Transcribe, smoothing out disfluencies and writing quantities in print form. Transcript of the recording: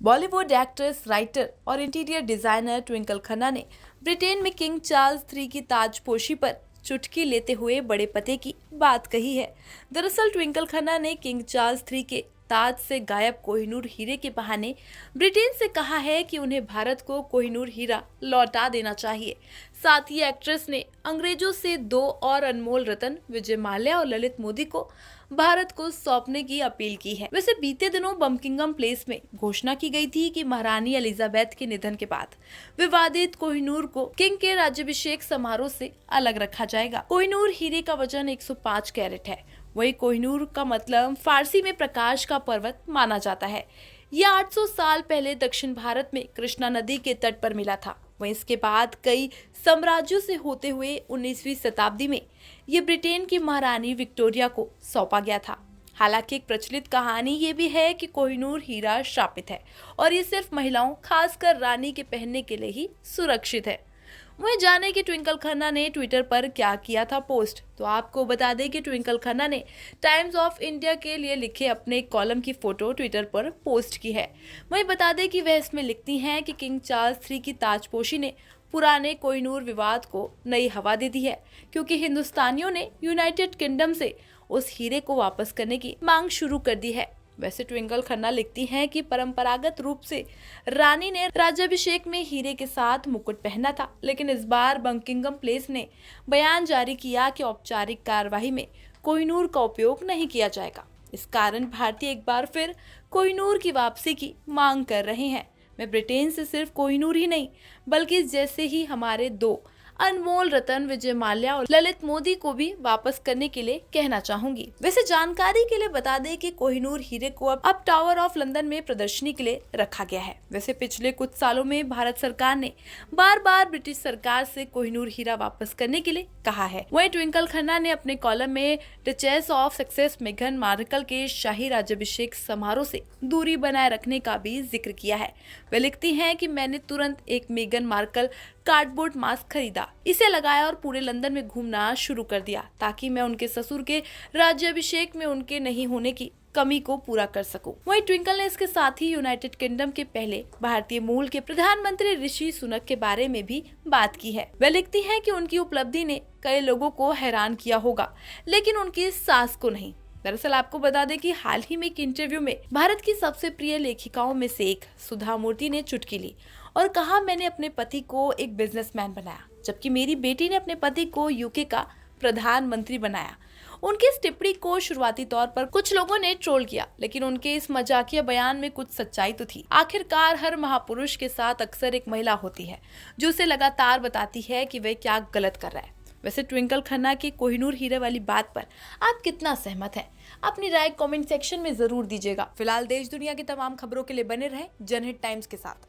Bollywood actress, writer और interior designer Twinkle Khanna ने Britain में किंग चार्ल्स III की ताजपोशी पर चुटकी लेते हुए बड़े पते की बात कही है। दरअसल ट्विंकल खन्ना ने किंग चार्ल्स III के ताज से गायब कोहिनूर हीरे के बहाने ब्रिटेन से कहा है कि उन्हें भारत को कोहिनूर हीरा लौटा देना चाहिए। साथ ही एक्ट्रेस ने अंग्रेजों से 2 और अनमोल रत्न विजय माल्या और ललित मोदी को भारत को सौंपने की अपील की है। वैसे बीते दिनों बकिंघम प्लेस में घोषणा की गई थी कि महारानी एलिजाबेथ के निधन के बाद विवादित कोहिनूर को किंग के राज्याभिषेक समारोह से अलग रखा जाएगा। कोहिनूर हीरे का वजन 105 कैरेट है। वही कोहिनूर का मतलब फारसी में प्रकाश का पर्वत माना जाता है। यह 800 साल पहले दक्षिण भारत में कृष्णा नदी के तट पर मिला था। वहीं इसके बाद कई साम्राज्यों से होते हुए 19वीं शताब्दी में ये ब्रिटेन की महारानी विक्टोरिया को सौंपा गया था। हालांकि एक प्रचलित कहानी ये भी है कि कोहिनूर हीरा श्रापित है और ये सिर्फ महिलाओं, खासकर रानी के पहनने के लिए ही सुरक्षित है। वहीं जाने कि ट्विंकल खन्ना ने ट्विटर पर क्या किया था पोस्ट। तो आपको बता दें कि ट्विंकल खन्ना ने टाइम्स ऑफ इंडिया के लिए लिखे अपने कॉलम की फोटो ट्विटर पर पोस्ट की है। वहीं बता दें कि वह इसमें लिखती हैं कि किंग चार्ल्स III की ताजपोशी ने पुराने कोहिनूर विवाद को नई हवा दे दी है, क्योंकि हिंदुस्तानियों ने यूनाइटेड किंगडम से उस हीरे को वापस करने की मांग शुरू कर दी है। वैसे ट्विंकल खन्ना लिखती हैं कि परंपरागत रूप से रानी ने राज्याभिषेक में हीरे के साथ मुकुट पहना था, लेकिन इस बार बकिंघम प्लेस ने बयान जारी किया कि औपचारिक कार्यवाही में कोहिनूर का उपयोग नहीं किया जाएगा। इस कारण भारतीय एक बार फिर कोहिनूर की वापसी की मांग कर रहे हैं। मैं ब्रिटेन से सिर्फ कोहिनूर ही नहीं, बल्कि जैसे ही हमारे 2 अनमोल रत्न विजय माल्या और ललित मोदी को भी वापस करने के लिए कहना चाहूंगी। वैसे जानकारी के लिए बता दें कि कोहिनूर हीरे को अब टावर ऑफ लंदन में प्रदर्शनी के लिए रखा गया है। वैसे पिछले कुछ सालों में भारत सरकार ने बार बार ब्रिटिश सरकार से कोहिनूर हीरा वापस करने के लिए कहा है। वहीं ट्विंकल खन्ना ने अपने कॉलम में डचेस ऑफ सक्सेस मेघन मार्कल के शाही राज्याभिषेक समारोह से दूरी बनाए रखने का भी जिक्र किया है। वे लिखती हैं कि मैंने तुरंत एक मेघन मार्कल कार्डबोर्ड मास्क खरीदा, इसे लगाया और पूरे लंदन में घूमना शुरू कर दिया ताकि मैं उनके ससुर के राज्याभिषेक में उनके नहीं होने की कमी को पूरा कर सकूं। वहीं ट्विंकल ने इसके साथ ही यूनाइटेड किंगडम के पहले भारतीय मूल के प्रधानमंत्री ऋषि सुनक के बारे में भी बात की है। वे लिखती हैं कि उनकी उपलब्धि ने कई लोगों को हैरान किया होगा, लेकिन उनकी सास को नहीं। दरअसल आपको बता दें कि हाल ही में एक इंटरव्यू में भारत की सबसे प्रिय लेखिकाओं में से एक सुधा मूर्ति ने चुटकी ली और कहा, मैंने अपने पति को एक बिजनेसमैन बनाया, जबकि मेरी बेटी ने अपने पति को यूके का प्रधानमंत्री बनाया। उनकी इस टिप्पणी को शुरुआती तौर पर कुछ लोगों ने ट्रोल किया, लेकिन उनके इस मजाकिया बयान में कुछ सच्चाई तो थी। आखिरकार हर महापुरुष के साथ अक्सर एक महिला होती है जो उसे लगातार बताती है कि वह क्या गलत कर रहा है। वैसे ट्विंकल खन्ना की कोहिनूर हीरे वाली बात पर आप कितना सहमत हैं? अपनी राय कमेंट सेक्शन में जरूर दीजिएगा। फिलहाल देश दुनिया की तमाम खबरों के लिए बने रहें जनहित टाइम्स के साथ।